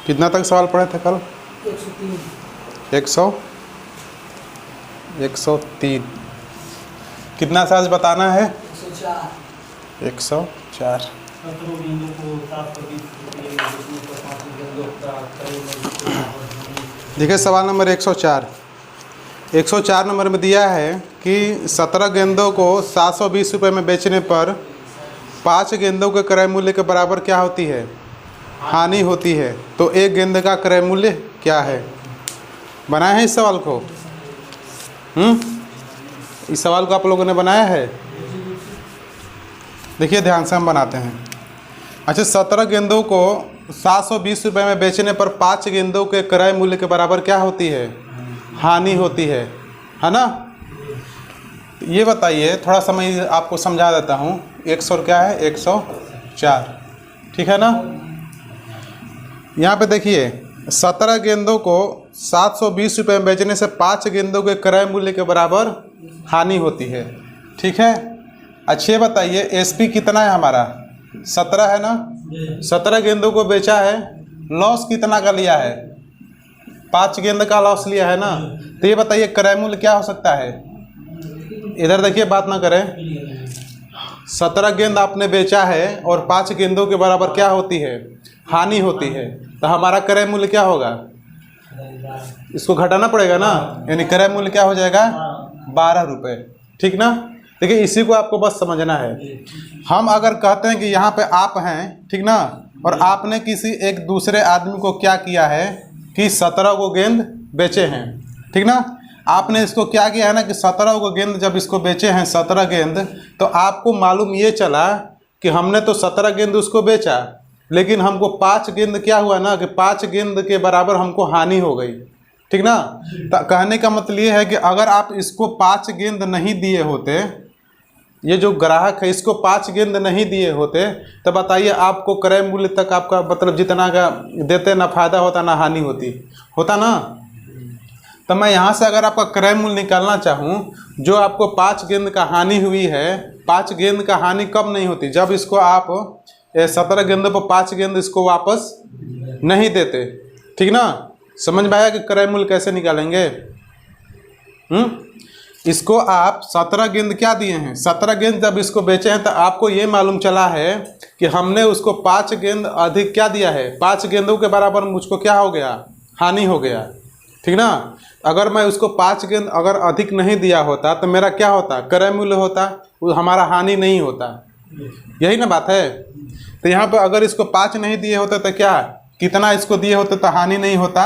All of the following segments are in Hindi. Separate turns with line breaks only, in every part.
कितना तक सवाल पढ़े थे कल? 103। कितना साज बताना है? 104। देखिए सवाल नंबर 104। 104 नंबर में दिया है कि 17 गेंदों को 720 रुपये में बेचने पर 5 गेंदों के क्रय मूल्य के बराबर क्या होती है? हानि होती है। तो एक गेंद का क्रय मूल्य क्या है? बनाया है इस सवाल को? इस सवाल को आप लोगों ने बनाया है? देखिए ध्यान से हम बनाते हैं। अच्छा, 17 गेंदों को 720 रुपये में बेचने पर 5 गेंदों के क्रय मूल्य के बराबर क्या होती है? हानि होती है ना? ये बताइए, थोड़ा समय आपको समझा देता हूँ। 100 क्या है? 104, ठीक है ना? यहाँ पे देखिए 17 गेंदों को 720 रुपये में बेचने से 5 गेंदों के क्रय मूल्य के बराबर हानि होती है, ठीक है? अच्छे बताइए एसपी कितना है हमारा? 17 है ना? 17 गेंदों को बेचा है, लॉस कितना का लिया है? 5 गेंद का लॉस लिया है ना? तो ये बताइए क्रय मूल्य क्या हो सकता है? इधर देखिए, बात ना करें। 17 गेंद आपने बेचा है और 5 गेंदों के बराबर क्या होती है? हानि होती है। तो हमारा क्रय मूल्य क्या होगा? इसको घटाना पड़ेगा ना, यानी क्रय मूल्य क्या हो जाएगा? 12 रुपये, ठीक ना? देखिए इसी को आपको बस समझना है। हम अगर कहते हैं कि यहाँ पे आप हैं, ठीक ना, और आपने किसी एक दूसरे आदमी को क्या किया है कि 17 को गेंद बेचे हैं, ठीक ना? आपने इसको क्या किया है ना कि 17 को गेंद जब इसको बेचे हैं 17 गेंद, तो आपको मालूम ये चला कि हमने तो 17 गेंद उसको बेचा, लेकिन हमको 5 गेंद क्या हुआ ना कि 5 गेंद के बराबर हमको हानि हो गई, ठीक ना? तो कहने का मतलब ये है कि अगर आप इसको 5 गेंद नहीं दिए होते, ये जो ग्राहक है इसको 5 गेंद नहीं दिए होते, तो बताइए आपको क्रय मूल्य तक आपका मतलब जितना का देते ना फायदा होता ना हानि होता ना? तो मैं यहाँ से अगर आपका क्रय मूल्य निकालना चाहूँ, जो आपको 5 गेंद का हानि हुई है, 5 गेंद का हानि कब नहीं होती? जब इसको आप 17 गेंदों पर 5 गेंद इसको वापस नहीं देते, ठीक ना? समझ में आया कि क्रय मूल्य कैसे निकालेंगे? इसको आप 17 गेंद क्या दिए हैं? 17 गेंद जब इसको बेचे हैं तो आपको ये मालूम चला है कि हमने उसको 5 गेंद अधिक क्या दिया है? 5 गेंदों के बराबर मुझको क्या हो गया? हानि हो गया, ठीक ना? अगर मैं उसको 5 गेंद अगर अधिक नहीं दिया होता तो मेरा क्या होता? क्रय मूल्य होता, वो हमारा हानि नहीं होता। यही ना बात है? तो यहाँ पर अगर इसको 5 नहीं दिए होते तो क्या, कितना इसको दिए होते तो हानि नहीं होता?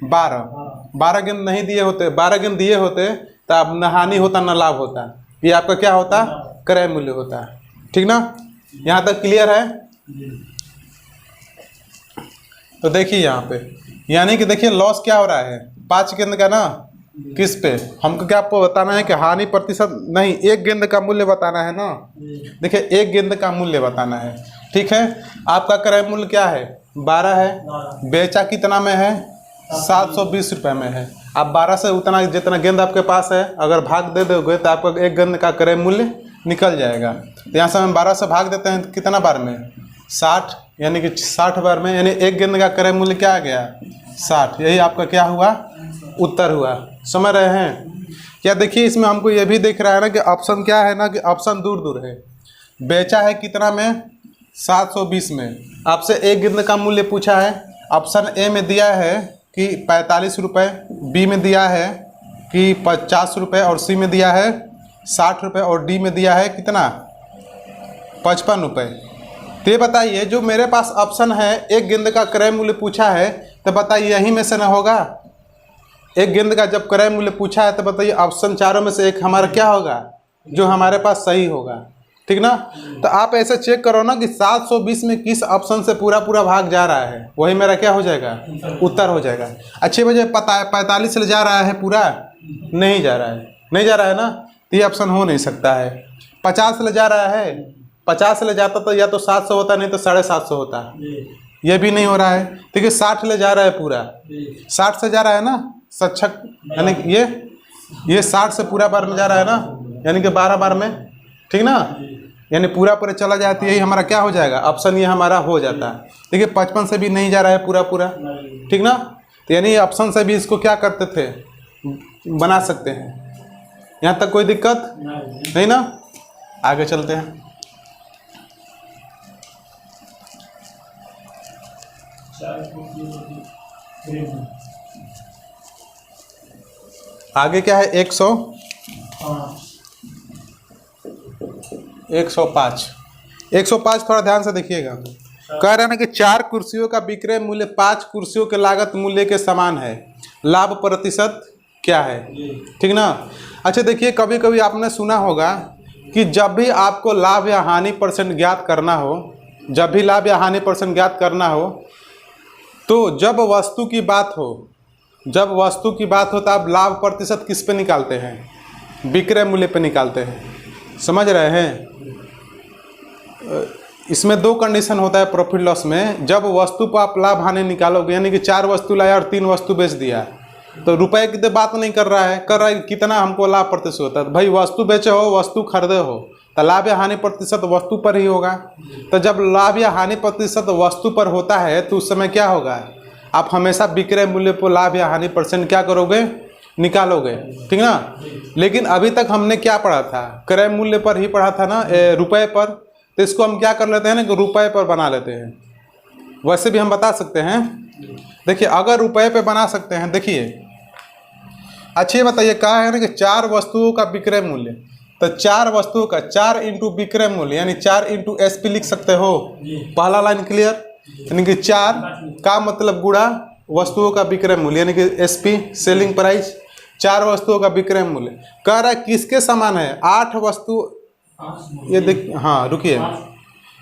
12 गेंद नहीं दिए होते, 12 गेंद दिए होते तो अब न हानि होता न लाभ होता। ये आपका क्या होता? क्रय मूल्य होता, ठीक ना? यहाँ तक क्लियर है? तो देखिए यहाँ पे, यानी कि देखिए लॉस क्या हो रहा है? 5 गेंद का ना, किस पे? हमको क्या आपको बताना है कि हानि प्रतिशत नहीं, एक गेंद का मूल्य बताना है ना? देखिए एक गेंद का मूल्य बताना है, ठीक है? आपका क्रय मूल्य क्या है? 12 है। बेचा कितना में है? 720 रुपये में है। आप 12 से उतना जितना गेंद आपके पास है अगर भाग दे दोगे तो आपका एक गेंद का क्रय मूल्य निकल जाएगा। तो यहाँ से हम 12 से भाग देते हैं तो कितना बार में? 60, यानी कि 60 बार में, यानी एक गेंद का क्रय मूल्य क्या आ गया? 60। यही आपका क्या हुआ? उत्तर हुआ। समझ रहे हैं क्या? देखिए इसमें हमको ये भी दिख रहा है ना कि ऑप्शन क्या है ना कि ऑप्शन दूर दूर है। बेचा है कितना में? 720 में। आपसे एक गेंद का मूल्य पूछा है। ऑप्शन ए में दिया है कि 45 रुपये, बी में दिया है कि 50 रुपये और सी में दिया है 60 रुपये और डी में दिया है कितना? 55 रुपये। तो ये बताइए जो मेरे पास ऑप्शन है एक गेंद का क्रय मूल्य पूछा है, तो बताइए यहीं में से ना होगा? एक गेंद का जब क्रय मूल्य पूछा है तो बताइए ऑप्शन चारों में से एक हमारा क्या होगा? जो हमारे पास सही होगा, ठीक ना? तो आप ऐसे चेक करो ना कि 720 में किस ऑप्शन से पूरा पूरा भाग जा रहा है, वही मेरा क्या हो जाएगा? उत्तर हो जाएगा। अच्छे बजे 45 से जा रहा है पूरा? नहीं जा रहा है, नहीं जा रहा है ना? तो ये ऑप्शन हो नहीं सकता है। 50 ले जा रहा है, 50 ले जाता तो या तो 700 होता, नहीं तो 750 होता। ये भी नहीं हो रहा है। ठीक है, 60 ले जा रहा है पूरा, 60 से जा रहा है ना? सच्छक यानी ये 60 से पूरा बार में जा रहा है ना, यानी कि 12 बार में, ठीक ना? यानी पूरा पूरा चला जाती है, यही हमारा क्या हो जाएगा, ऑप्शन ये हमारा हो जाता है। देखिए 55 से भी नहीं जा रहा है पूरा पूरा, ठीक ना, तो यानी ऑप्शन से भी इसको क्या करते थे, बना सकते हैं। यहाँ तक कोई दिक्कत नहीं ना, आगे चलते हैं। आगे क्या है, 105 थोड़ा ध्यान से देखिएगा। कह रहे हैं ना कि 4 कुर्सियों का विक्रय मूल्य 5 कुर्सियों के लागत मूल्य के समान है, लाभ प्रतिशत क्या है, ठीक ना। अच्छा देखिए, कभी कभी आपने सुना होगा कि जब भी आपको लाभ या हानि परसेंट ज्ञात करना हो, जब भी लाभ या हानि परसेंट ज्ञात करना हो, तो जब वस्तु की बात हो, जब वस्तु की बात हो तो आप लाभ प्रतिशत किस पे निकालते हैं, विक्रय मूल्य पे निकालते हैं। समझ रहे हैं, इसमें 2 कंडीशन होता है प्रॉफिट लॉस में। जब वस्तु पर आप लाभ हानि निकालोगे, यानी कि 4 वस्तु लाया और 3 वस्तु बेच दिया, तो रुपए की तो बात नहीं कर रहा है, कर रहा है कितना हमको लाभ प्रतिशत होता है। भाई वस्तु बेचे हो, वस्तु खरीदे हो, तो लाभ या हानि प्रतिशत वस्तु पर ही होगा। तो जब लाभ या हानि प्रतिशत वस्तु पर होता है तो उस समय क्या होगा, आप हमेशा विक्रय मूल्य पर लाभ या हानि परसेंट क्या करोगे, निकालोगे, ठीक ना। लेकिन अभी तक हमने क्या पढ़ा था, क्रय मूल्य पर ही पढ़ा था ना, रुपए पर, तो इसको हम क्या कर लेते हैं ना कि रुपए पर बना लेते हैं। वैसे भी हम बता सकते हैं, देखिए अगर रुपए पे बना सकते हैं, देखिए अच्छे बताइए, कहा है ना कि 4 वस्तुओं का विक्रय मूल्य, तो 4 वस्तुओं का 4 इंटू विक्रय मूल्य यानी 4 इंटू एसपी लिख सकते हो। पहला लाइन क्लियर, यानी कि 4 का मतलब गुणा वस्तुओं का विक्रय मूल्य यानी कि एसपी सेलिंग प्राइस, 4 वस्तुओं का विक्रय मूल्य। कह रहा है किसके समान है, 8 वस्तु, ये देख, हाँ रुकिए,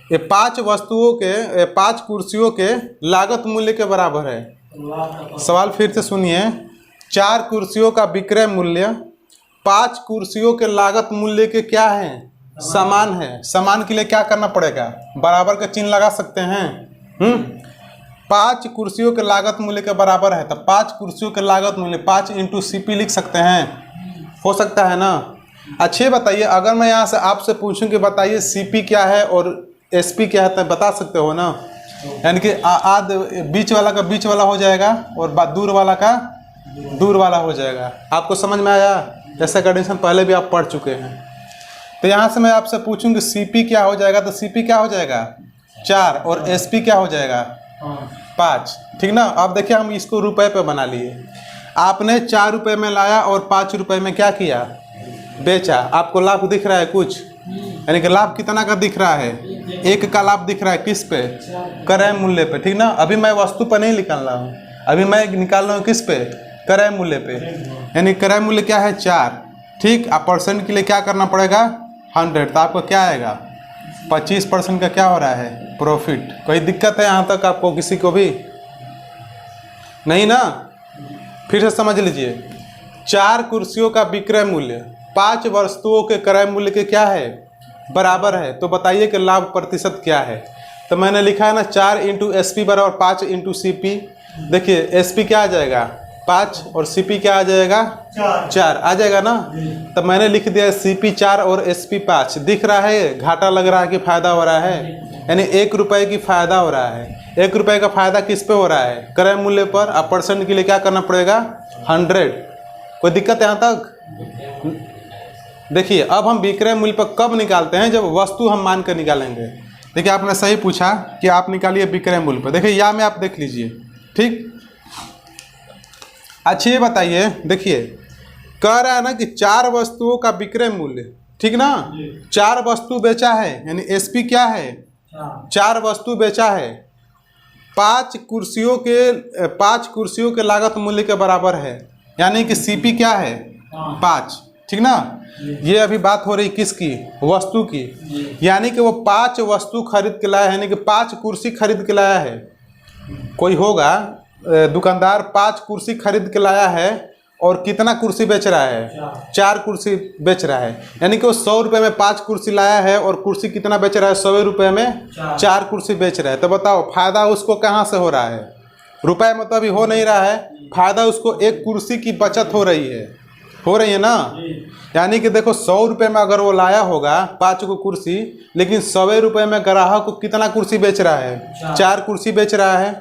ये 5 वस्तुओं के 5 कुर्सियों के लागत मूल्य के बराबर है। सवाल फिर से सुनिए, 4 कुर्सियों का विक्रय मूल्य 5 कुर्सियों के लागत मूल्य के क्या है, समान है। समान के लिए क्या करना पड़ेगा, बराबर का चिन्ह लगा सकते हैं। 5 कुर्सियों के लागत मूल्य के बराबर है, तो 5 कुर्सियों के लागत मूल्य 5 इंटू CP लिख सकते हैं, हो सकता है ना। अच्छे बताइए, अगर मैं यहाँ से आपसे पूछूं कि बताइए CP क्या है और SP क्या है, तो बता सकते हो ना, यानी कि आध बीच वाला का बीच वाला हो जाएगा और दूर वाला का दूर वाला हो जाएगा। आपको समझ में आया, ऐसा कंडीशन पहले भी आप पढ़ चुके हैं। तो यहाँ से मैं आपसे पूछूं कि CP क्या हो जाएगा, तो CP क्या हो जाएगा 4 और SP क्या हो जाएगा 5, ठीक ना। अब देखिए हम इसको रुपए पे बना लिए, आपने 4 रुपये में लाया और 5 रुपये में क्या किया, बेचा। आपको लाभ दिख रहा है कुछ, यानी कि लाभ कितना का दिख रहा है, 1 का लाभ दिख रहा है, किस पे, क्रय मूल्य पे, ठीक ना। अभी मैं वस्तु पर नहीं निकाल रहा हूँ, अभी मैं निकाल रहा हूँ किस पे, क्रय मूल्य पे, यानी क्रय मूल्य क्या है 4, ठीक। अब परसेंट के लिए क्या करना पड़ेगा 100, तो आपको क्या आएगा 25% का क्या हो रहा है, प्रॉफिट। कोई दिक्कत है यहाँ तक आपको किसी को भी नहीं ना। फिर से समझ लीजिए, 4 कुर्सियों का विक्रय मूल्य 5 वस्तुओं के क्रय मूल्य के क्या है, बराबर है। तो बताइए कि लाभ प्रतिशत क्या है। तो मैंने लिखा है ना 4 इंटू SP बराबर 5 इंटू CP। देखिए SP क्या आ जाएगा 5 और CP क्या आ जाएगा 4 आ जाएगा ना। तो मैंने लिख दिया CP 4 और SP 5। दिख रहा है घाटा लग रहा है कि फायदा हो रहा है, यानी 1 रुपये की फायदा हो रहा है। 1 रुपये का फायदा किस पे हो रहा है, क्रय मूल्य पर। अब परसेंट के लिए क्या करना पड़ेगा 100। कोई दिक्कत यहाँ तक। देखिए अब हम विक्रय मूल्य पर कब निकालते हैं, जब वस्तु हम मान कर निकालेंगे। देखिए आपने सही पूछा कि आप निकालिए विक्रय मूल्य पर। देखिए यहाँ में आप देख लीजिए, ठीक। अच्छा ये बताइए, देखिए कह रहा है ना कि 4 वस्तुओं का विक्रय मूल्य, ठीक ना। 4 वस्तु बेचा है, यानी SP क्या है 4 वस्तु बेचा है, 5 कुर्सियों के लागत मूल्य के बराबर है, यानी कि CP क्या है 5, ठीक ना। ये अभी बात हो रही किसकी, वस्तु की। यानी कि वो 5 वस्तु खरीद के लाया है, यानी कि 5 कुर्सी खरीद के लाया है। कोई होगा दुकानदार 5 कुर्सी खरीद के लाया है और कितना कुर्सी बेच रहा है 4 कुर्सी बेच रहा है। यानी कि वो 100 रुपये में 5 कुर्सी लाया है और कुर्सी कितना बेच रहा है 100 रुपये में 4 कुर्सी बेच रहा है। तो बताओ फायदा उसको कहाँ से हो रहा है, रुपए में तो अभी हो नहीं रहा है, फायदा उसको 1 कुर्सी की बचत हो रही है। हो रही है ना। यानी कि देखो 100 रुपये में अगर वो लाया होगा 5 को कुर्सी, लेकिन 100 रुपये में ग्राहक को कितना कुर्सी बेच रहा है, 4 कुर्सी बेच रहा है,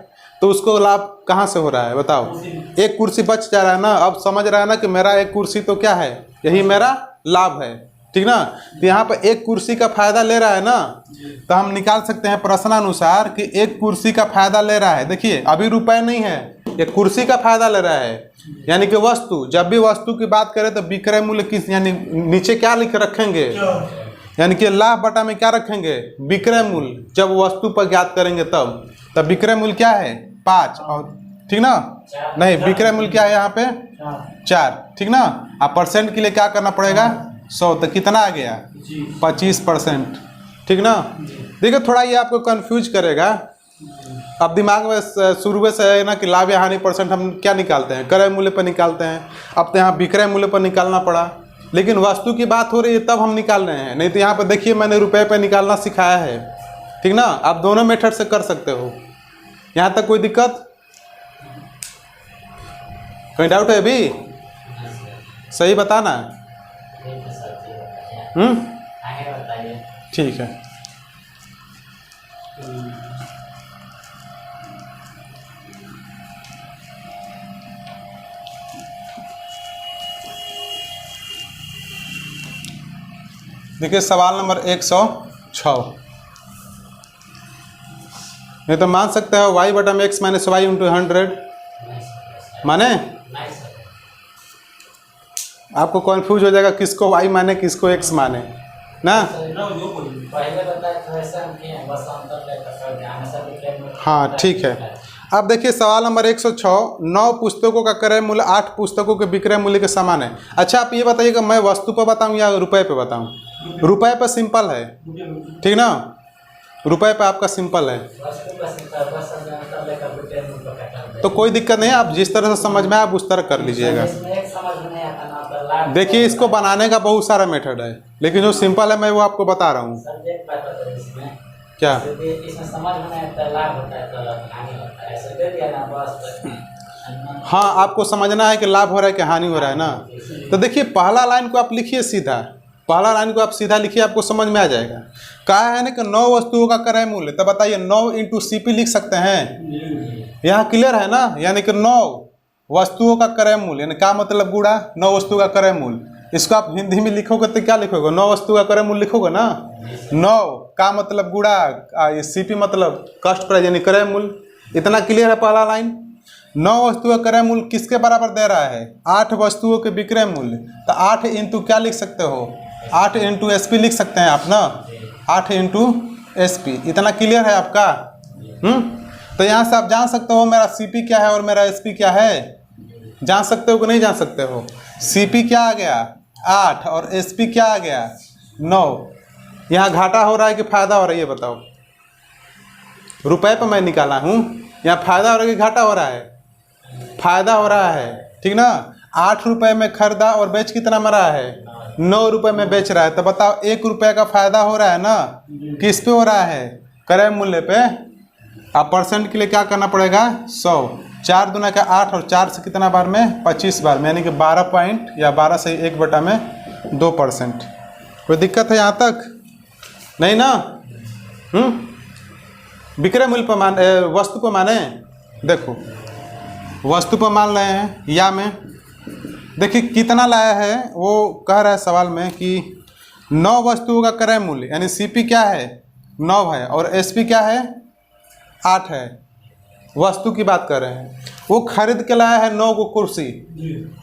तो उसको लाभ कहाँ से हो रहा है बताओ। एक कुर्सी बच जा रहा है ना। अब समझ रहा है ना कि मेरा एक कुर्सी तो क्या है, यही मेरा लाभ है, ठीक ना। तो यहाँ पर एक कुर्सी का फायदा ले रहा है ना, तो हम निकाल सकते हैं प्रश्नानुसार कि एक कुर्सी का फायदा ले रहा है। देखिए अभी रुपए नहीं है, ये कुर्सी का फायदा ले रहा है। यानी कि वस्तु, जब भी वस्तु की बात करें तो विक्रय मूल्य किस, यानी नीचे क्या लिख रखेंगे, यानी कि लाभ बटा में क्या रखेंगे, विक्रय मूल्य। जब वस्तु पर ज्ञात करेंगे तब विक्रय मूल्य क्या है 5, और ठीक ना, नहीं विक्रय मूल्य क्या है यहाँ पे 4, ठीक ना। अब परसेंट के लिए क्या करना पड़ेगा 100, तो कितना आ गया 25%, ठीक ना। देखिए थोड़ा ये आपको कंफ्यूज करेगा। अब दिमाग में शुरू से है ना कि लाभ या हानि परसेंट हम क्या निकालते हैं, क्रय मूल्य पर निकालते हैं। अब तो यहाँ विक्रय मूल्य पर निकालना पड़ा, लेकिन वस्तु की बात हो रही है तब हम निकाल रहे हैं। नहीं तो यहाँ पर देखिए मैंने रुपए पे निकालना सिखाया है, ठीक ना। आप दोनों मेथड से कर सकते हो। यहाँ तक कोई दिक्कत, कोई डाउट है अभी, सही बताना। ठीक है। देखिए सवाल नंबर 106। नहीं तो मान सकते हो y बटा में x माइनस वाई इंटू 100 माने, आपको कंफ्यूज हो जाएगा किसको y माने किसको x माने ना। हाँ ठीक है। अब देखिए सवाल नंबर 106, 9 पुस्तकों का क्रय मूल्य 8 पुस्तकों के विक्रय मूल्य के समान है। अच्छा आप ये बताइएगा मैं वस्तु पर बताऊं या रुपए पे बताऊं। रुपए पे सिंपल है, ठीक ना, रुपए पे आपका सिंपल है, तो कोई दिक्कत नहीं है। आप जिस तरह से समझ में आप उस तरह कर लीजिएगा। देखिए इसको बनाने का बहुत सारा मेथड है, लेकिन जो सिंपल है मैं वो आपको बता रहा हूँ। क्या हाँ आपको समझना है कि लाभ हो रहा है कि हानि हो रहा है ना। तो देखिए पहला लाइन को आप लिखिए सीधा, पहला लाइन को आप सीधा लिखिए, आपको समझ में आ जाएगा। कहा है ना कि 9 वस्तुओं का क्रय मूल्य, तो बताइए 9 इंटू CP लिख सकते हैं, यहाँ क्लियर है ना। यानी कि 9 वस्तुओं का क्रय मूल्य, यानी क्या मतलब गुणा 9 वस्तुओं का क्रय मूल्य। इसको आप हिंदी में लिखोगे तो क्या लिखोगे, 9 वस्तु का क्रय मूल्य लिखोगे ना। 9 का मतलब गुणा, CP मतलब कॉस्ट प्राइस यानी क्रय मूल्य। इतना क्लियर है पहला लाइन। 9 वस्तु का क्रय मूल्य किसके बराबर दे रहा है, 8 वस्तुओं के विक्रय मूल्य। तो 8 इंटू क्या लिख सकते हो, 8 इंटू SP लिख सकते हैं आप ना, 8 इंटू SP। इतना क्लियर है आपका। तो यहाँ से आप जान सकते हो मेरा CP क्या है और मेरा SP क्या है, जान सकते हो कि नहीं जान सकते हो। CP क्या आ गया 8 और SP क्या आ गया 9। यहाँ घाटा हो रहा है कि फायदा हो रहा है ये बताओ। रुपए पे मैं निकाला हूँ, यहाँ फायदा हो रहा है कि घाटा हो रहा है, फायदा हो रहा है, ठीक ना। 8 रुपए में खरीदा और बेच कितना में रहा है 9 रुपए में बेच रहा है। तो बताओ 1 रुपये का फायदा हो रहा है ना, किस पे हो रहा है, क्रय मूल्य पे। अब परसेंट के लिए क्या करना पड़ेगा 100, 4 दूना का 8 और 4 से कितना बार में 25 बार में, यानी कि 12 पॉइंट या 12 से 1 बटा में 2%। कोई दिक्कत है यहाँ तक नहीं ना। विक्रय मूल्य पर मान, वस्तु पर माने, देखो वस्तु पर मान रहे हैं या में, देखिए कितना लाया है वो कह रहा है सवाल में कि 9 वस्तुओं का क्रय मूल्य, यानी CP क्या है 9 है और SP क्या है 8 है। वस्तु की बात कर रहे हैं, वो खरीद के लाया है 9 को कुर्सी,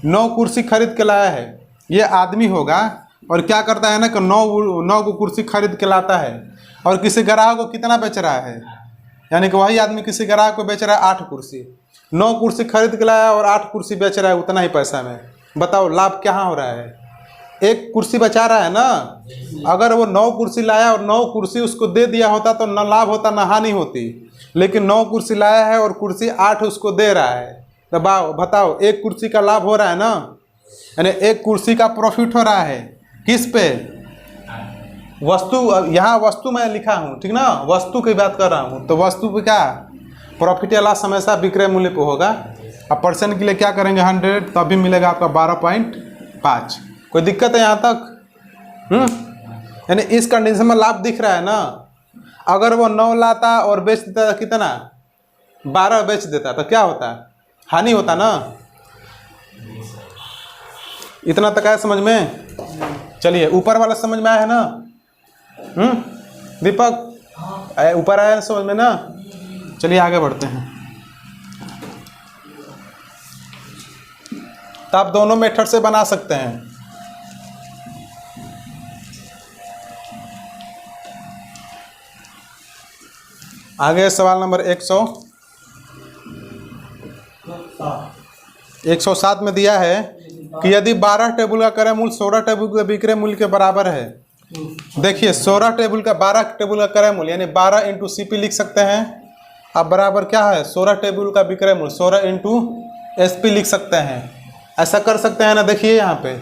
9 कुर्सी खरीद के लाया है। ये आदमी होगा और क्या करता है ना कि 9 को कुर्सी खरीद के लाता है और किसी ग्राहक को कितना बेच रहा है, यानी कि वही आदमी किसी ग्राहक को बेच रहा है 8 कुर्सी। 9 कुर्सी खरीद के लाया और 8 कुर्सी बेच रहा है उतना ही पैसा में। बताओ लाभ क्या हो रहा है, एक कुर्सी बचा रहा है ना। अगर वो 9 कुर्सी लाया और 9 कुर्सी उसको दे दिया होता तो न लाभ होता न हानि होती, लेकिन 9 कुर्सी लाया है और कुर्सी 8 उसको दे रहा है। तो बताओ एक कुर्सी का लाभ हो रहा है ना, यानी एक कुर्सी का प्रॉफिट हो रहा है किस पे, वस्तु। यहाँ वस्तु मैं लिखा हूँ, ठीक ना, वस्तु की बात कर रहा हूँ। तो वस्तु पे क्या प्रॉफिट या लॉस हमेशा विक्रय मूल्य पे होगा। अब परसेंट के लिए क्या करेंगे 100, तभी मिलेगा आपका 12.5 5। कोई दिक्कत है यहाँ तक? यानी इस कंडीशन में लाभ दिख रहा है ना। अगर वो 9 लाता और बेच देता कितना, 12 बेच देता तो क्या होता, हानि होता ना। इतना तक आया समझ में? चलिए ऊपर वाला समझ में आया है ना? दीपक ऊपर आया है समझ में ना? चलिए आगे बढ़ते हैं। तो आप दोनों मेथड से बना सकते हैं। आगे सवाल नंबर 107 में दिया है कि यदि 12 टेबल का क्रय मूल्य 16 टेबल के विक्रय मूल्य के बराबर है। देखिए 16 टेबल का 12 टेबल का क्रय मूल्य यानी 12 इंटू CP लिख सकते हैं। अब बराबर क्या है, 16 टेबल का विक्रय मूल्य 16 इंटू SP लिख सकते हैं। ऐसा कर सकते हैं ना। देखिए यहाँ पे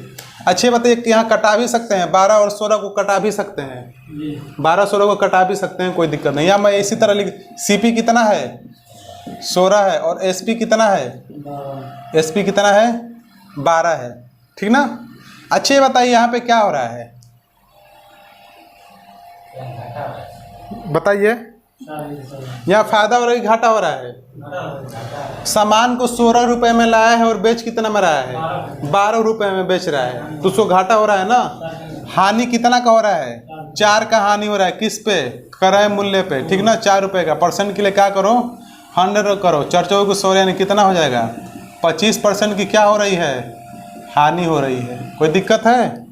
अच्छी बात है, यहाँ कटा भी सकते हैं, 12 और 16 को कटा भी सकते हैं, 12 16 को कटा भी सकते हैं, कोई दिक्कत नहीं। या मैं इसी तरह लिख, CP कितना है 16 है और SP कितना है, SP कितना है 12 है, ठीक ना। अच्छे बताइए यहाँ पे क्या हो रहा है, बताइए। यहाँ फायदा हो रहा है, घाटा हो रहा है। सामान को 16 रुपए में लाया है और बेच कितना में रहा है, 12 रुपए में बेच रहा है, तो उसको घाटा हो रहा है ना। हानि कितना का हो रहा है, 4 का हानि हो रहा है। किस पे, क्रय मूल्य पे, ठीक ना। 4 रुपए का परसेंट के लिए क्या करो, 100 करो, 4 चौके को 100 यानी कितना हो जाएगा, 25% की क्या हो रही है, हानि हो रही है। कोई दिक्कत है?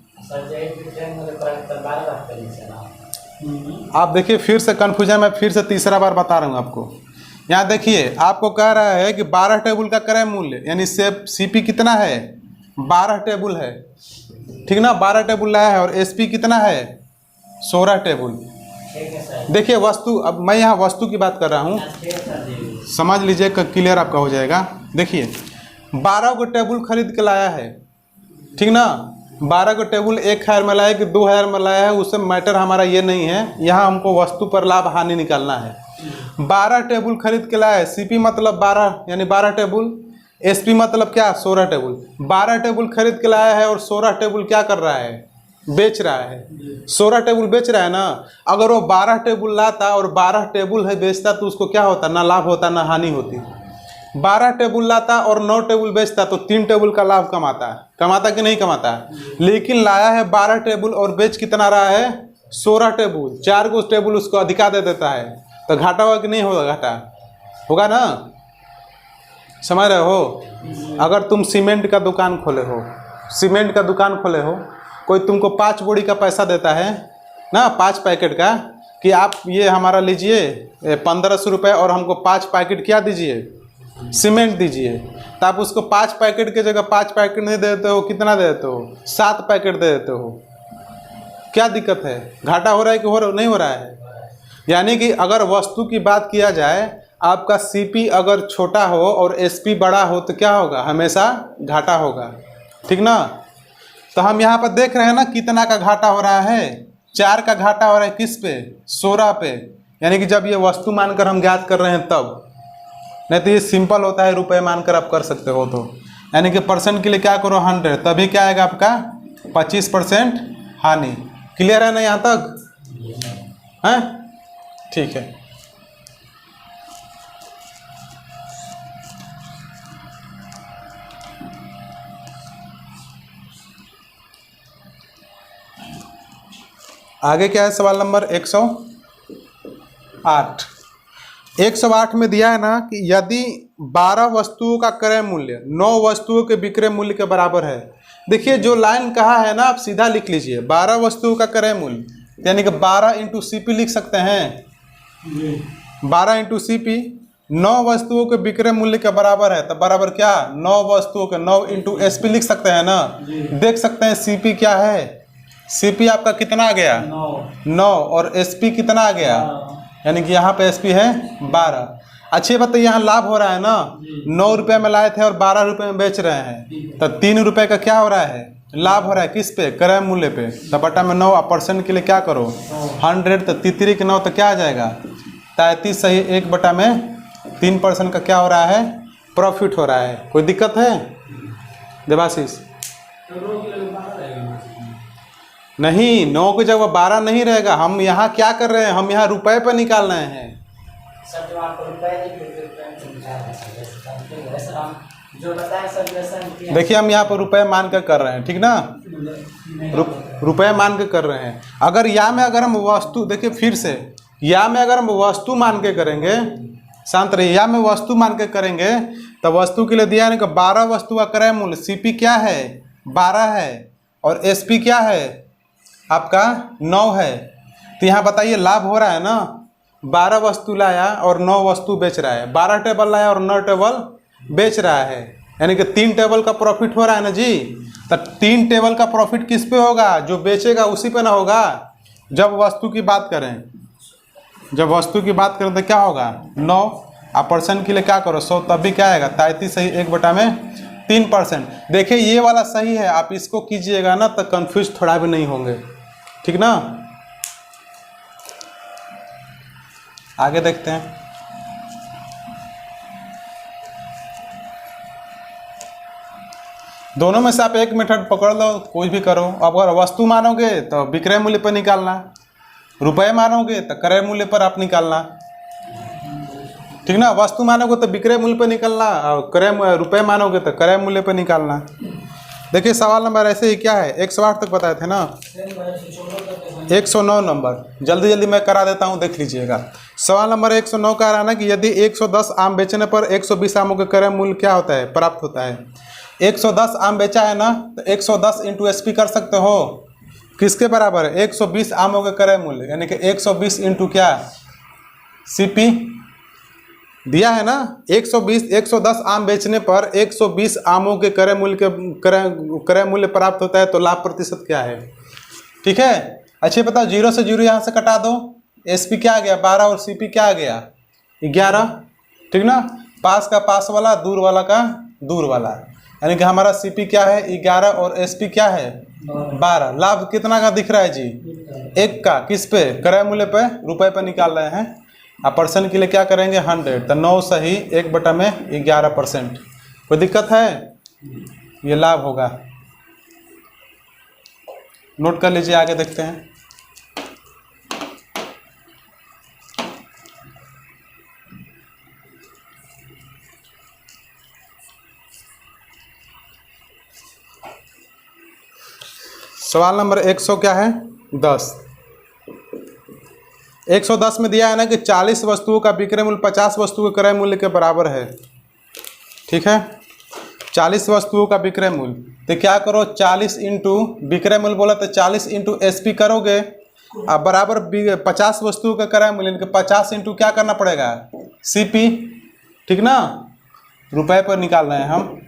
आप देखिए फिर से कन्फ्यूजन में फिर से तीसरा बार बता रहा हूँ आपको। यहाँ देखिए आपको कह रहा है कि 12 टेबल का क्रय मूल्य यानी CP कितना है, 12 टेबल है, ठीक ना। 12 टेबल लाया है और SP कितना है, 16 टेबल। देखिए वस्तु, अब मैं यहाँ वस्तु की बात कर रहा हूँ, समझ लीजिए, क्लियर आपका हो जाएगा। देखिए 12 को टेबल खरीद के लाया है, ठीक ना। 12 को टेबल 1000 में लाया कि 2000 में लाया है, उससे मैटर हमारा ये नहीं है। यहाँ हमको वस्तु पर लाभ हानि निकालना है। 12 टेबल खरीद के लाया है, CP मतलब 12 यानी 12 टेबल, SP मतलब क्या, 16 टेबल। 12 टेबल खरीद के लाया है और 16 टेबल क्या कर रहा है, बेच रहा है। 16 टेबल बेच रहा है ना। अगर वो 12 टेबल लाता और 12 टेबल है बेचता तो उसको क्या होता, ना लाभ होता ना हानि होती। 12 टेबल लाता और 9 टेबल बेचता तो 3 टेबल का लाभ कमाता कि नहीं कमाता। लेकिन लाया है 12 टेबल और बेच कितना रहा है, 16 टेबल, 4 को टेबल उसको अधिका दे देता है, तो घाटा होगा कि नहीं होगा, घाटा होगा ना। समझ रहे हो। अगर तुम सीमेंट का दुकान खोले हो, सीमेंट का दुकान खोले हो, कोई तुमको 5 बोरी का पैसा देता है ना, 5 पैकेट का, कि आप ये हमारा लीजिए 1500 रुपये और हमको 5 पैकेट क्या दीजिए, सीमेंट दीजिए। तो आप उसको 5 पैकेट की जगह 5 पैकेट नहीं दे देते हो, कितना दे देते हो, 7 पैकेट दे देते हो। क्या दिक्कत है, घाटा हो रहा है कि नहीं हो रहा है। यानी कि अगर वस्तु की बात किया जाए, आपका CP अगर छोटा हो और SP बड़ा हो तो क्या होगा, हमेशा घाटा होगा, ठीक ना। तो हम यहाँ पर देख रहे हैं ना कितना का घाटा हो रहा है, 4 का घाटा हो रहा है। किस पे, 16 पे। यानी कि जब ये वस्तु मानकर हम ज्ञात कर रहे हैं तब, नहीं तो ये सिंपल होता है, रुपए मानकर आप कर सकते हो। तो यानी कि परसेंट के लिए क्या करो 100, तभी क्या आएगा आपका 25% हानि। क्लियर है ना यहाँ तक, हैं? ठीक है। आगे क्या है, सवाल नंबर 108। 108 में दिया है ना कि यदि 12 वस्तुओं का क्रय मूल्य 9 वस्तुओं के विक्रय मूल्य के बराबर है। देखिए जो लाइन कहा है ना, आप सीधा लिख लीजिए, 12 वस्तुओं का क्रय मूल्य यानी कि 12 इंटू CP लिख सकते हैं। 12 इंटू CP 9 वस्तुओं के विक्रय मूल्य के बराबर है, तो बराबर क्या, 9 वस्तुओं के 9 इंटू SP लिख सकते हैं ना। देख सकते हैं CP क्या है, CP आपका कितना आ गया, 9 और SP कितना आ गया, यानी कि यहाँ पे SP है 12। अच्छी बात है, यहाँ लाभ हो रहा है ना। 9 रुपये में लाए थे और 12 रुपये में बेच रहे हैं, तो 3 रुपये का क्या हो रहा है, लाभ हो रहा है। किस पे, क्रय मूल्य पे। तो बटा में 9, परसेंट के लिए क्या करो 100, तो 33 के 9 तो क्या आ जाएगा 33 सही 1/3% का क्या हो रहा है, प्रॉफिट हो रहा है। कोई दिक्कत है देवाशीष? नहीं, 9 की जगह 12 नहीं रहेगा। हम यहाँ क्या कर रहे हैं, हम यहाँ रुपए पे निकाल रहे हैं।
सर जो आपको रुपए जो बताएं सर वैसा
देखिए हम यहाँ पर रुपए मान कर रहे हैं, ठीक ना, रुपए मान के कर रहे हैं। अगर या में अगर हम वस्तु, देखिए फिर से, या में अगर हम वस्तु मान के करेंगे, शांत रहिए, या में वस्तु मान के करेंगे तो वस्तु के लिए दिया है ना कि 12 वस्तु का क्रय मूल्य सीपी क्या है, 12 है, और एसपी क्या है आपका 9 है। तो यहाँ बताइए लाभ हो रहा है ना, 12 वस्तु लाया और 9 वस्तु बेच रहा है, 12 टेबल लाया और 9 टेबल बेच रहा है, यानी कि 3 टेबल का प्रॉफिट हो रहा है ना जी। तो 3 टेबल का प्रॉफिट किस पे होगा, जो बेचेगा उसी पे ना होगा। जब वस्तु की बात करें, जब वस्तु की बात करें तो क्या होगा 9, आप परसेंट के लिए क्या करो 100, तब भी क्या आएगा 33 सही 1/3%। देखिए ये वाला सही है, आप इसको कीजिएगा ना तो कंफ्यूज थोड़ा भी नहीं होंगे, ठीक ना। आगे देखते हैं। दोनों में से आप एक मेथड पकड़ लो, कोई भी करो। अब अगर वस्तु मानोगे तो विक्रय मूल्य पर निकालना, रुपए मानोगे तो क्रय मूल्य पर आप निकालना, ठीक ना। वस्तु मानोगे तो विक्रय मूल्य पर निकालना, और रुपए मानोगे तो क्रय मूल्य पर निकालना। देखिए सवाल नंबर ऐसे ही क्या है, 108 तक बताए थे ना, 109 नंबर, जल्दी जल्दी मैं करा देता हूँ, देख लीजिएगा। सवाल नंबर 109 का रहा ना कि यदि 110 आम बेचने पर 120 आमों के क्रय मूल्य क्या होता है, प्राप्त होता है। 110 आम बेचा है ना, तो 110 इंटू एसपी कर सकते हो, किसके बराबर है 120 आमों के क्रय मूल्य, यानी कि 120 इंटू क्या सीपी दिया है ना। 110 आम बेचने पर 120 आमों के क्रय मूल्य के क्रय मूल्य प्राप्त होता है, तो लाभ प्रतिशत क्या है, ठीक है। अच्छे बताओ, 0 से 0 यहाँ से कटा दो, एसपी क्या आ गया 12 और सीपी क्या आ गया 11, ठीक ना। पास का पास वाला, दूर वाला का दूर वाला, यानी कि हमारा सीपी क्या है 11 और एसपी क्या है 12। लाभ कितना का दिख रहा है जी, 1 का, किस पे क्रय मूल्य पे, रुपए पे निकाल रहे हैं। आप परसेंट के लिए क्या करेंगे 100, तो 9 सही 1/11%। कोई दिक्कत है, ये लाभ होगा, नोट कर लीजिए। आगे देखते हैं। सवाल नंबर 100 क्या है 10, 110 में दिया है ना कि 40 वस्तुओं का विक्रय मूल्य 50 वस्तुओं के क्रय मूल्य के बराबर है, ठीक है। 40 वस्तुओं का विक्रय मूल्य, तो क्या करो 40 इंटू विक्रय मूल्य बोला तो 40 इंटू एसपी करोगे, अब बराबर 50 वस्तुओं का क्रय मूल्य, यानी कि 50 इंटू क्या करना पड़ेगा सीपी, ठीक ना, रुपए पर निकाल रहे हैं हम।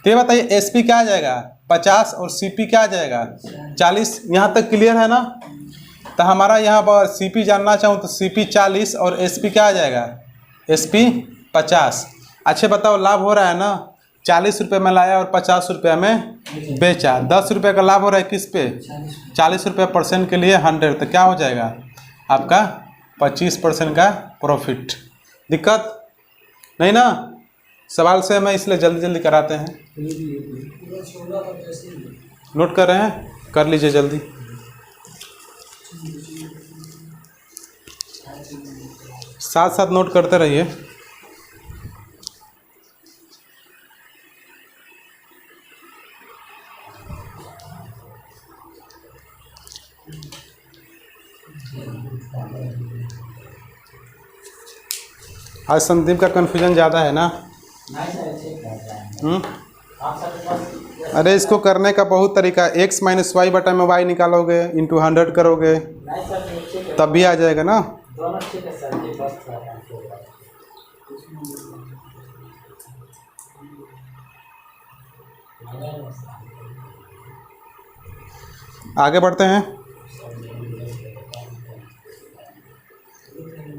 तो ये बताइए एसपी क्या आ जाएगा 50 और सीपी क्या आ जाएगा 40। यहाँ तक क्लियर है ना। तो हमारा यहाँ पर सीपी जानना चाहूँ तो सीपी 40 और एसपी क्या आ जाएगा एसपी 50। अच्छे बताओ लाभ हो रहा है ना, 40 रुपये में लाया और 50 रुपये में बेचा, 10 रुपये का लाभ हो रहा है किस पे 40 रुपये, परसेंट के लिए 100, तो क्या हो जाएगा आपका 25% का प्रॉफिट। दिक्कत नहीं ना, सवाल से मैं इसलिए जल्दी जल्दी कराते हैं। नोट कर रहे हैं, कर लीजिए जल्दी। साथ साथ नोट करते रहिए। आज संदीप का कन्फ्यूजन ज़्यादा है ना। अरे इसको करने का बहुत तरीका, x माइनस वाई बटा में y निकालोगे, इंटू 100 करोगे तब भी आ जाएगा ना। आगे बढ़ते हैं,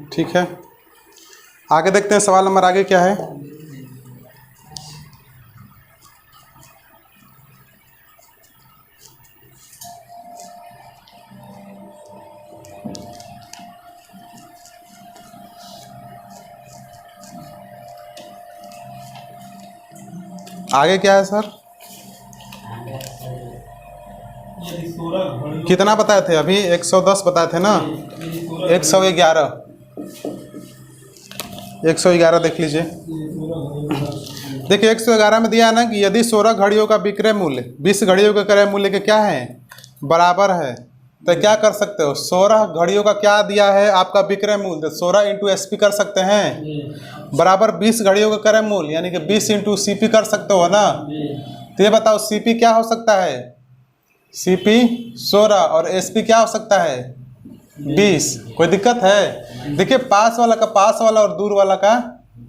ठीक है। आगे देखते हैं सवाल नंबर आगे क्या है। आगे क्या है सर, कितना बताए थे अभी? 110 बताए थे ना। 111, 111 देख लीजिए। देखिए 111 में दिया है ना कि यदि 16 घड़ियों का विक्रय मूल्य 20 घड़ियों के क्रय मूल्य के क्या है, बराबर है, तो क्या कर सकते हो? 16 घड़ियों का क्या दिया है आपका विक्रय मूल्य, 16 इंटू SP कर सकते हैं, बराबर 20 घड़ियों का क्रय मूल्य यानी कि 20 इंटू CP कर सकते हो ना। तो ये बताओ CP क्या हो सकता है? CP 16 और SP क्या हो सकता है? 20। कोई दिक्कत है? देखिए पास वाला का पास वाला और दूर वाला का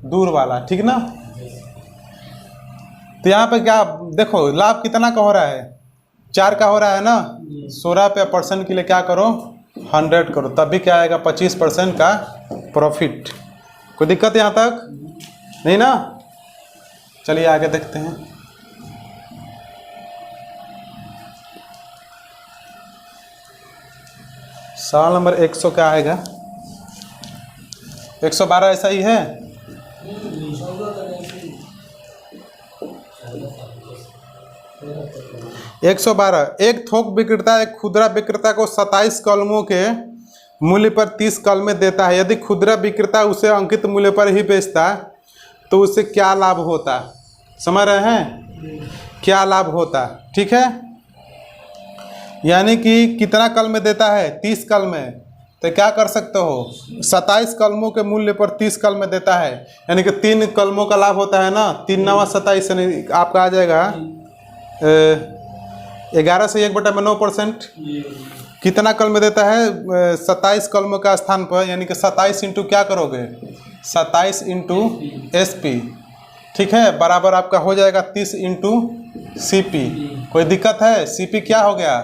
दूर वाला, ठीक ना। तो यहाँ पे क्या देखो लाभ कितना का हो रहा है? 4 का हो रहा है ना। 16 पे % के लिए क्या करो? 100 करो, तब भी क्या आएगा? 25% का प्रॉफिट। कोई दिक्कत यहाँ तक नहीं ना। चलिए आगे देखते हैं। सवाल नंबर 100 क्या आएगा? 112 ऐसा ही है। 112 एक थोक विक्रेता एक खुदरा विक्रेता को 27 कलमों के मूल्य पर 30 कलमें देता है। यदि खुदरा विक्रेता उसे अंकित मूल्य पर ही बेचता तो उसे क्या लाभ होता? समझ रहे हैं? क्या लाभ होता? ठीक है, यानी कि कितना कलमें देता है? 30 कलमें। तो क्या कर सकते हो? 27 कलमों के मूल्य पर 30 कलमें देता है, यानी कि 3 कलमों का लाभ होता है ना। 3 9 27 यानी आपका आ जाएगा 11 से 1/9%। कितना कलम देता है? 27 कलमों का स्थान पर, यानी कि 27 इंटू क्या करोगे? 27 इंटू SP, ठीक है, बराबर आपका हो जाएगा 30 इंटू CP। कोई दिक्कत है? CP क्या हो गया?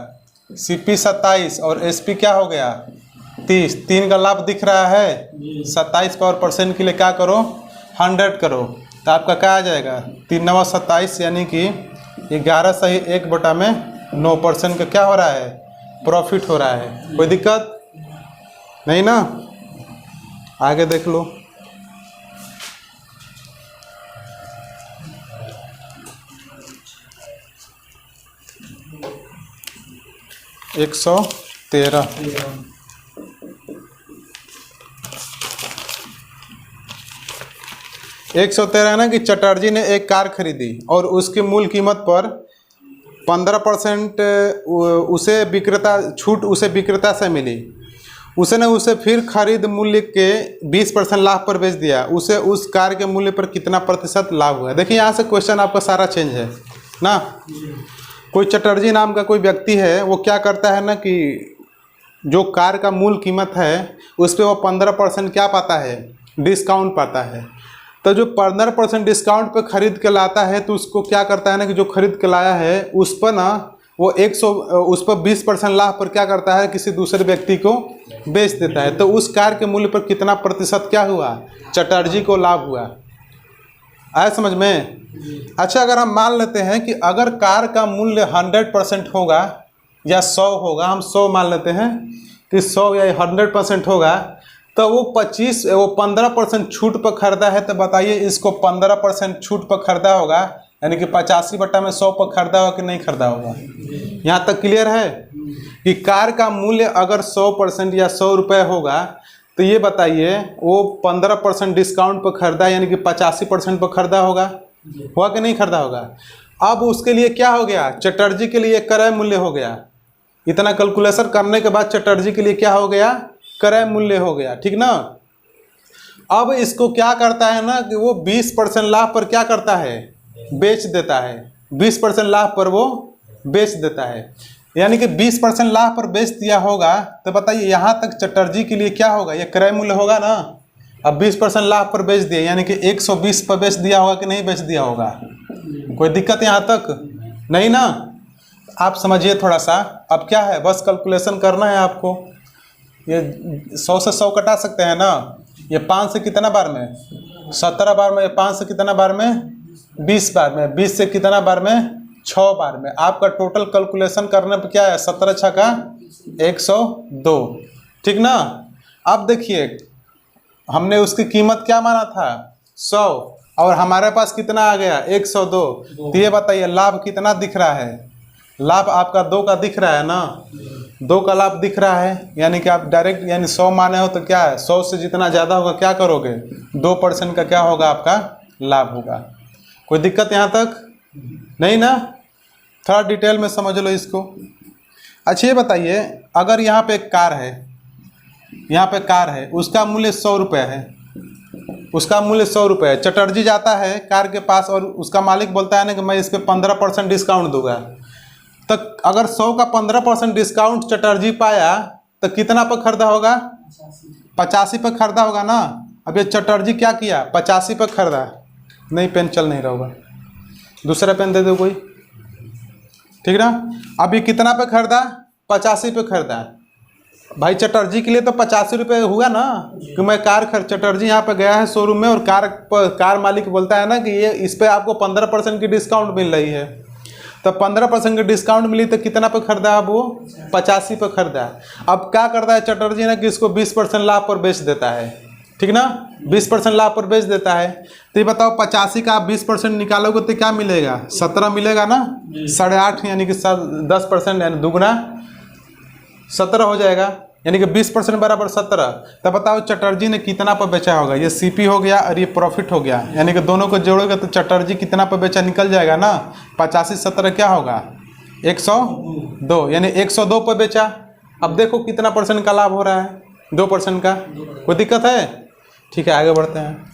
CP 27 और SP क्या हो गया? 30। 3 का लाभ दिख रहा है। 27 % के लिए क्या करो? 100 करो, तो आपका क्या आ जाएगा? 3 9 27 यानी कि 11 से 1/9% का क्या हो रहा है? प्रॉफिट हो रहा है। कोई दिक्कत नहीं ना। आगे देख लो। एक 113 113 ना कि चटर्जी ने एक कार खरीदी और उसकी मूल कीमत पर 15% उसे विक्रेता छूट उसे विक्रेता से मिली। उसने उसे फिर खरीद मूल्य के 20% लाभ पर बेच दिया। उसे उस कार के मूल्य पर कितना प्रतिशत लाभ हुआ? देखिए यहाँ से क्वेश्चन आपका सारा चेंज है ना। कोई चटर्जी नाम का कोई व्यक्ति है, वो क्या करता है ना कि जो कार का मूल कीमत है उस पर वो 15% क्या पाता है? डिस्काउंट पाता है। तो जो 15% डिस्काउंट पे खरीद के लाता है तो उसको क्या करता है ना कि जो खरीद के लाया है उस पर ना वो 20% लाभ पर क्या करता है? किसी दूसरे व्यक्ति को बेच देता है। तो उस कार के मूल्य पर कितना प्रतिशत क्या हुआ? चटर्जी को लाभ हुआ। आया समझ में? अच्छा, अगर हम मान लेते हैं कि अगर कार का मूल्य 100% होगा या 100 होगा, हम 100 मान लेते हैं कि 100 या 100% होगा, तो वो 15% छूट पर खरीदा है। तो बताइए इसको 15% छूट पर खरीदा होगा, यानी कि 85/100 पर खरीदा होगा कि नहीं खरीदा होगा? यहाँ तक क्लियर है कि कार का मूल्य अगर 100% या 100 रुपये होगा तो ये बताइए वो 15% डिस्काउंट पर खरीदा यानी कि 85% पर खरीदा होगा कि नहीं खरीदा होगा? अब उसके लिए क्या हो गया? चटर्जी के लिए क्रय मूल्य हो गया। इतना कैलकुलेशन करने के बाद चटर्जी के लिए क्या हो गया? क्रय मूल्य हो गया, ठीक ना। अब इसको क्या करता है ना कि वो 20% लाभ पर क्या करता है? बेच देता है। 20% लाभ पर वो बेच देता है, यानी कि 20% लाभ पर बेच दिया होगा। तो बताइए यहाँ तक चटर्जी के लिए क्या होगा? ये क्रय मूल्य होगा ना। अब 20% लाभ पर बेच दिया यानी कि 120 पर बेच दिया होगा कि नहीं बेच दिया होगा? कोई दिक्कत यहाँ तक नहीं ना। आप समझिए थोड़ा सा। अब क्या है, बस कैलकुलेशन करना है आपको। ये 100 से 100 कटा सकते हैं ना। ये 5 से कितना बार में? 17 बार में। 5 से कितना बार में? 20 बार में। 20 से कितना बार में? 6 बार में। आपका टोटल कैलकुलेशन करने पर क्या है? 17 6 का 102, ठीक ना। अब देखिए हमने उसकी कीमत क्या माना था? 100, और हमारे पास कितना आ गया? 102। तो ये बताइए लाभ कितना दिख रहा है? लाभ आपका 2 का दिख रहा है ना। 2 का लाभ दिख रहा है, यानी कि आप डायरेक्ट यानी 100 माने हो तो क्या है, 100 से जितना ज़्यादा होगा क्या करोगे, 2% का क्या होगा, आपका लाभ होगा। कोई दिक्कत यहाँ तक नहीं ना? थोड़ा डिटेल में समझ लो इसको। अच्छा ये बताइए, अगर यहाँ पे एक कार है, यहाँ पे कार है, उसका मूल्य 100 रुपये है, उसका मूल्य 100 रुपये है। चटर्जी जाता है कार के पास और उसका मालिक बोलता है ना कि मैं इस पर 15% डिस्काउंट दूंगा। तो अगर 100 का 15% डिस्काउंट चटर्जी पाया तो कितना पर खरीदा होगा, 85 पर खरीदा होगा ना। अब ये चटर्जी क्या किया, 85 पर खरीदा। नहीं, पेन चल नहीं रहा होगा, दूसरा पेन दे दो कोई, ठीक ना। अभी कितना पे खरीदा, 85 पे खरीदा। भाई चटर्जी के लिए तो 85 रुपये हुआ ना कि मैं कार चटर्जी यहाँ पे गया है शोरूम में और कार मालिक बोलता है ना कि ये इस पे आपको 15% की डिस्काउंट मिल रही है। तो 15% की डिस्काउंट मिली तो कितना पे खरीदा, अब वो 85 पे खरीदा। अब क्या करता है चटर्जी ना कि इसको 20% लाभ पर बेच देता है, ठीक ना, 20% लाभ पर बेच देता है। तो ये बताओ 85 का आप 20% निकालोगे तो क्या मिलेगा, 17 मिलेगा ना, 8.5 यानी कि 10% यानी दुगना 17 हो जाएगा, यानी कि 20% बराबर 17। तब बताओ चटर्जी ने कितना पर बेचा होगा, ये सीपी हो गया और ये प्रॉफिट हो गया, यानी कि दोनों को जोड़ोगे तो चटर्जी कितना पर बेचा निकल जाएगा ना, 85 17 क्या होगा, 102, यानी 102 पर बेचा। अब देखो कितना % का लाभ हो रहा है, 2% का। कोई दिक्कत है? ठीक है, आगे बढ़ते हैं।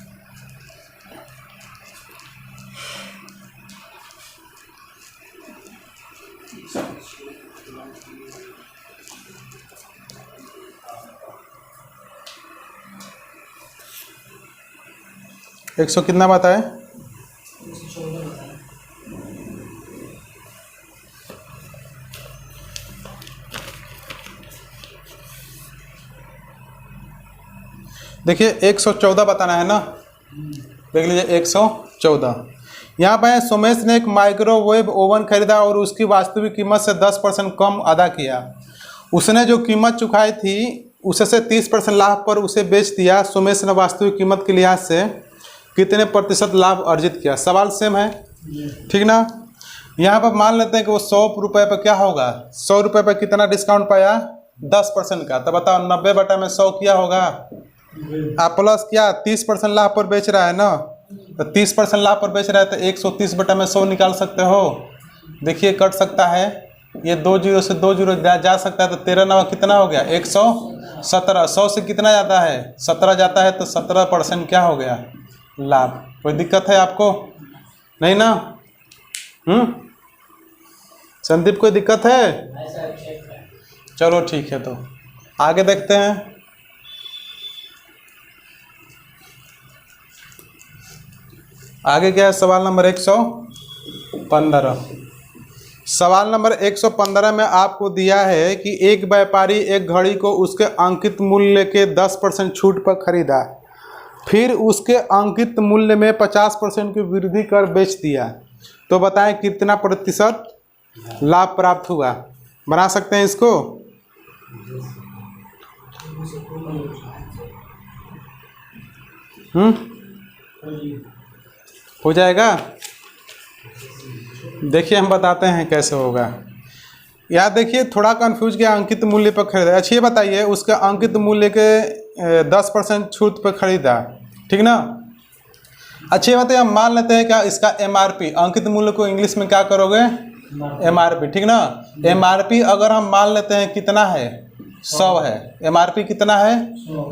एक सौ कितना बताए, 114 बताना है ना, देख लीजिए 114। यहाँ पे सोमेश ने एक माइक्रोवेव ओवन खरीदा और उसकी वास्तविक कीमत से 10% कम अदा किया। उसने जो कीमत चुकाई थी उससे 30% लाभ पर उसे बेच दिया। सोमेश ने वास्तविक कीमत के लिहाज से कितने % लाभ अर्जित किया। सवाल सेम है, ठीक ना। यहाँ पर मान लेते हैं कि वो 100 रुपये पर क्या होगा, 100 रुपये पर कितना डिस्काउंट पाया, 10% का। तो बताओ 90/100 क्या होगा, आप प्लस क्या 30% लाभ पर बेच रहा है ना, तो 30% लाभ पर बेच रहा है तो 130/100 निकाल सकते हो। देखिए कट सकता है, ये 2 जीरो से 2 जीरो जा सकता है, तो 13 9 कितना हो गया, 117। 100 से कितना जाता है, 17 जाता है, तो 17% क्या हो गया, लाभ। कोई दिक्कत है आपको नहीं ना? संदीप कोई दिक्कत है? चलो ठीक है, तो आगे देखते हैं। आगे क्या है, सवाल नंबर 115। सवाल नंबर 115 में आपको दिया है कि एक व्यापारी एक घड़ी को उसके अंकित मूल्य के 10% छूट पर खरीदा, फिर उसके अंकित मूल्य में 50% की वृद्धि कर बेच दिया। तो बताएं कितना प्रतिशत लाभ प्राप्त हुआ। बना सकते हैं इसको, हो जाएगा। देखिए हम बताते हैं कैसे होगा। याद देखिए थोड़ा कंफ्यूज किया, अंकित मूल्य पर खरीदा। अच्छा ये बताइए उसके अंकित मूल्य के 10% छूट पर खरीदा, ठीक ना। अच्छी बात है, हम मान लेते हैं क्या इसका MRP, अंकित मूल्य को इंग्लिश में क्या करोगे, MRP, ठीक ना। MRP अगर हम मान लेते हैं कितना है, 100 है। MRP कितना है,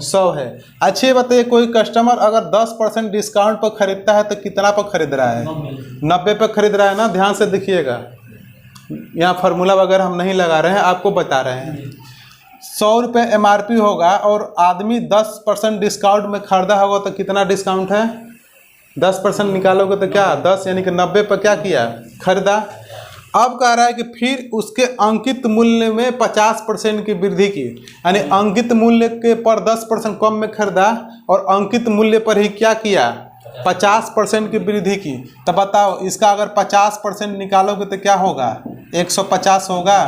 100 है। अच्छी बताइए कोई कस्टमर अगर 10% डिस्काउंट पर खरीदता है तो कितना पर खरीद रहा है, 90 पर खरीद रहा है ना। ध्यान से देखिएगा, यहाँ फार्मूला वगैरह हम नहीं लगा रहे हैं, आपको बता रहे हैं। 100 रुपये MRP होगा और आदमी 10% डिस्काउंट में खरीदा होगा तो कितना डिस्काउंट है, 10% निकालोगे तो क्या 10, यानी कि 90 पर क्या किया, खरीदा। अब कह रहा है कि फिर उसके अंकित मूल्य में 50% की वृद्धि की, यानी अंकित मूल्य के पर 10% कम में खरीदा और अंकित मूल्य पर ही क्या किया, 50% की वृद्धि की। तो बताओ इसका अगर 50% निकालोगे तो क्या होगा, 150 होगा।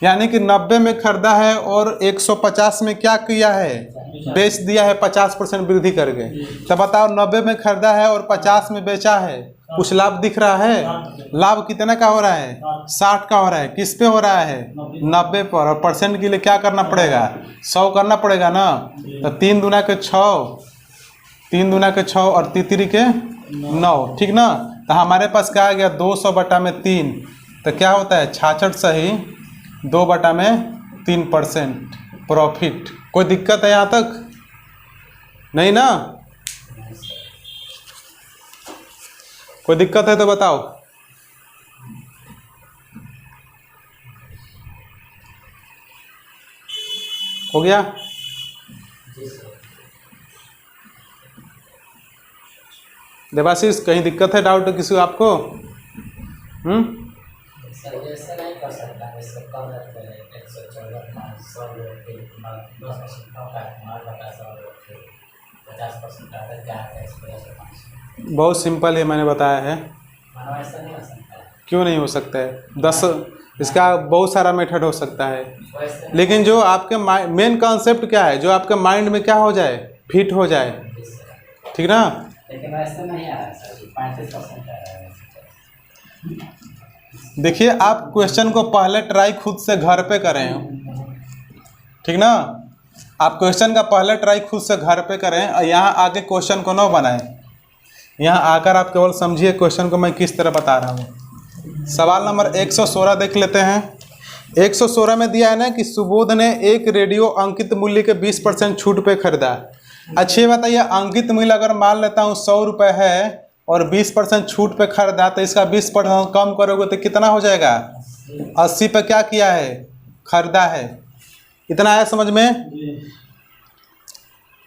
यानी कि 90 में खरीदा है और 150 में क्या किया है, बेच दिया है 50% वृद्धि करके। तो बताओ 90 में खरीदा है और 50 में बेचा है कुछ लाभ दिख रहा है? लाभ कितने का हो रहा है? 60 का हो रहा है। किस पे हो रहा है? 90 पर। और परसेंट के लिए क्या करना पड़ेगा? 100 करना पड़ेगा ना। तो 3 दूना के 6, 3 दूना के 6 और तीसरी के 9, ठीक ना। तो हमारे पास क्या आ गया? 200/3। तो क्या होता है? 66 सही 2/3% प्रॉफिट। कोई दिक्कत है यहाँ तक? नहीं ना? कोई दिक्कत है तो बताओ। हो गया?
जी सर।
देवाशीष कहीं दिक्कत है, डाउट है किसी को आपको?
सर ऐसे नहीं कर सकता, इससे कम रखते हैं 114 100 फिर 10% कम का माल बता 100 फिर 50% का क्या है एक्सप्रेस 500।
बहुत सिंपल है, मैंने बताया है।
मानो ऐसा नहीं हो सकता है।
क्यों नहीं हो सकता है? 10 इसका बहुत सारा मेथड हो सकता है,
वैसे
लेकिन जो आपके मेन कॉन्सेप्ट क्या है? जो आपके माइंड में क्या हो जाए? फिट हो जाए,
जी सर।
ठीक ना।
लेकिन वैसे नहीं आ रहा है सर, 35% आ रहा है।
देखिए, आप क्वेश्चन को पहले ट्राई खुद से घर पे करें, ठीक ना। आप क्वेश्चन का पहले ट्राई खुद से घर पे करें और यहाँ आके क्वेश्चन को न बनाएं। यहाँ आकर आप केवल समझिए क्वेश्चन को मैं किस तरह बता रहा हूँ। सवाल नंबर 116 देख लेते हैं। 116 में दिया है ना कि सुबोध ने एक रेडियो अंकित मूल्य के 20% छूट पे खरीदा। अच्छी बताइए, अंकित मूल्य अगर मान लेता हूँ 100 रुपये है और 20% छूट पे खरीदा, तो इसका 20% कम करोगे तो कितना हो जाएगा? 80 पे क्या किया है? खरीदा है। इतना है समझ में?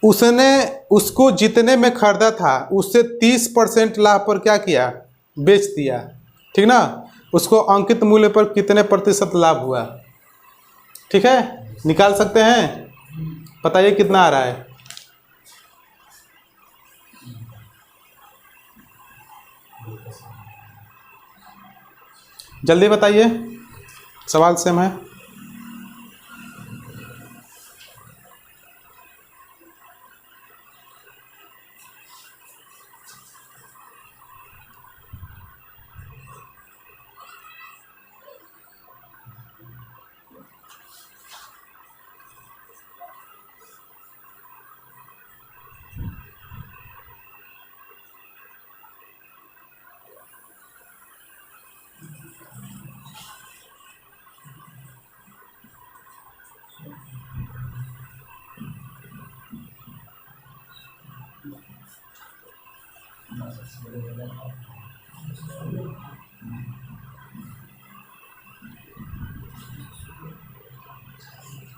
उसने उसको जितने में खरीदा था उससे 30% लाभ पर क्या किया? बेच दिया, ठीक ना। उसको अंकित मूल्य पर कितने प्रतिशत लाभ हुआ? ठीक है, निकाल सकते हैं। बताइए कितना आ रहा है? जल्दी बताइए, सवाल सेम है।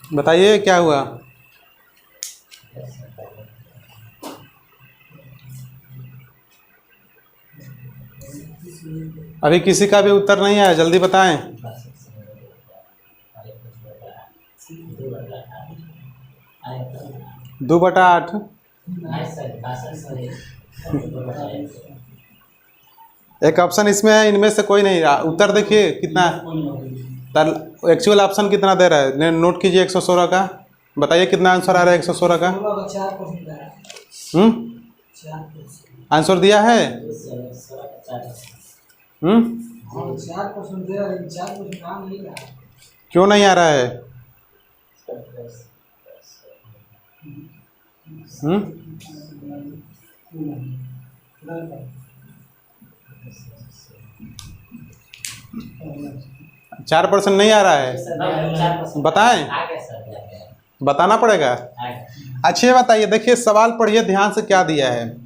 बताइए क्या हुआ? अभी किसी का भी उत्तर नहीं आया, जल्दी बताएं। 2/8। एक ऑप्शन इसमें है, इनमें से कोई नहीं रहा। उत्तर देखिए कितना एक्चुअल ऑप्शन कितना दे रहा है, नोट कीजिए 116 का। बताइए कितना आंसर आ रहा है 116 का? आंसर दिया है?
4%
क्यों नहीं आ रहा है? 4% नहीं आ रहा है? बताएं, बताना पड़ेगा। अच्छे बताइए, देखिए सवाल पढ़िए ध्यान से, क्या दिया है।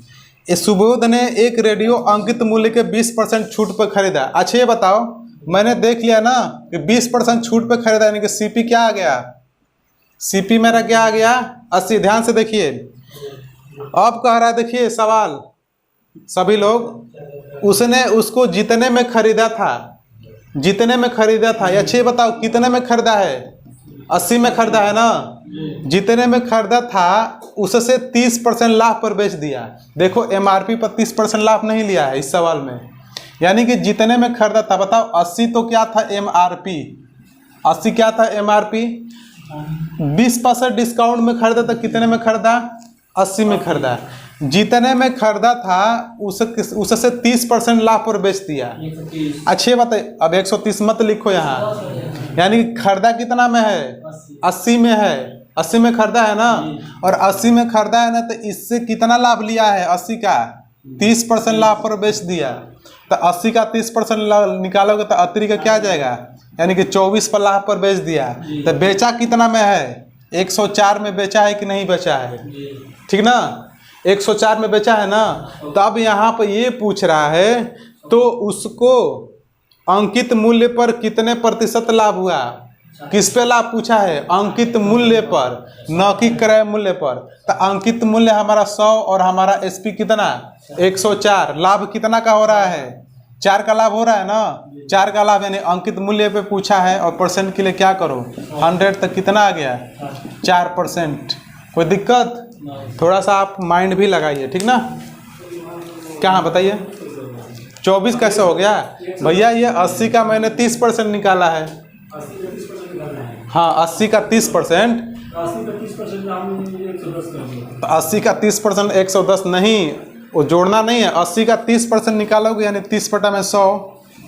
इस सुबोध ने एक रेडियो अंकित मूल्य के 20% छूट पर खरीदा। अच्छा ये बताओ, मैंने देख लिया ना कि 20% छूट पर खरीदा, यानी कि सीपी क्या आ गया? सीपी मेरा क्या आ गया? 80। ध्यान से देखिए, अब कह रहा है, देखिए सवाल सभी लोग, उसने उसको जितने में खरीदा था, जितने में खरीदा था। अच्छे बताओ कितने में खरीदा है? 80 में खरीदा है ना। जितने में खरीदा था उससे 30% लाभ पर बेच दिया। देखो एमआरपी पर 30% लाभ नहीं लिया है इस सवाल में, यानी कि जितने में खरीदा था। बताओ 80 तो क्या था एमआरपी? 80 क्या था एमआरपी? 20% डिस्काउंट में खरीदा था, कितने में खरीदा? 80 में खरीदा। जितने में खरीदा था उससे 30% लाभ पर बेच दिया।
130
अच्छी बात है। अब 130 मत लिखो यहाँ, यानी कि खरीदा कितना में है? 80 में है। 80 में खरीदा है ना, और 80 में खरीदा है ना, तो इससे कितना लाभ लिया है? 80 का 30% लाभ पर बेच दिया। तो 80 का 30% निकालोगे तो अतरी का क्या आ जाएगा? यानी कि 24 पर लाभ पर बेच दिया। तो बेचा कितना में है? 104 में बेचा है कि नहीं बेचा है? ठीक ना, 104 में बेचा है ना। तब यहाँ पर ये पूछ रहा है तो उसको अंकित मूल्य पर कितने प्रतिशत लाभ हुआ? किस पे लाभ पूछा है? अंकित मूल्य पर, न कि क्रय मूल्य पर। तो अंकित मूल्य हमारा 100 और हमारा एसपी कितना? 104। लाभ कितना का हो रहा है? 4 का लाभ हो रहा है ना। 4 का लाभ यानी अंकित मूल्य पे पूछा है, और परसेंट के लिए क्या करो? 100 तक कितना आ गया? 4%। कोई दिक्कत? थोड़ा सा आप माइंड भी लगाइए, ठीक ना। क्या हाँ बताइए, 24 कैसे हो गया भैया? ये 80 का मैंने 30% निकाला है।
80 का 30% निकालना है।
हाँ 80 का 30%।
80 का 30% हम 110 कर दिया।
80 का 30% 110 नहीं, वो जोड़ना नहीं है। 80 का 30% निकालोगे यानी 30/100,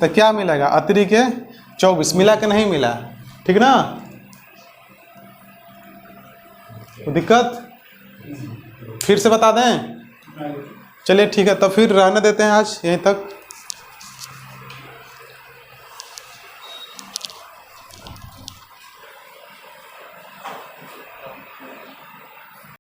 तो क्या मिलेगा? अतरी के 24। मिला कि नहीं मिला? ठीक ना। दिक्कत फिर से बता दें? चलिए ठीक है, तो फिर रहने देते हैं आज यहीं तक।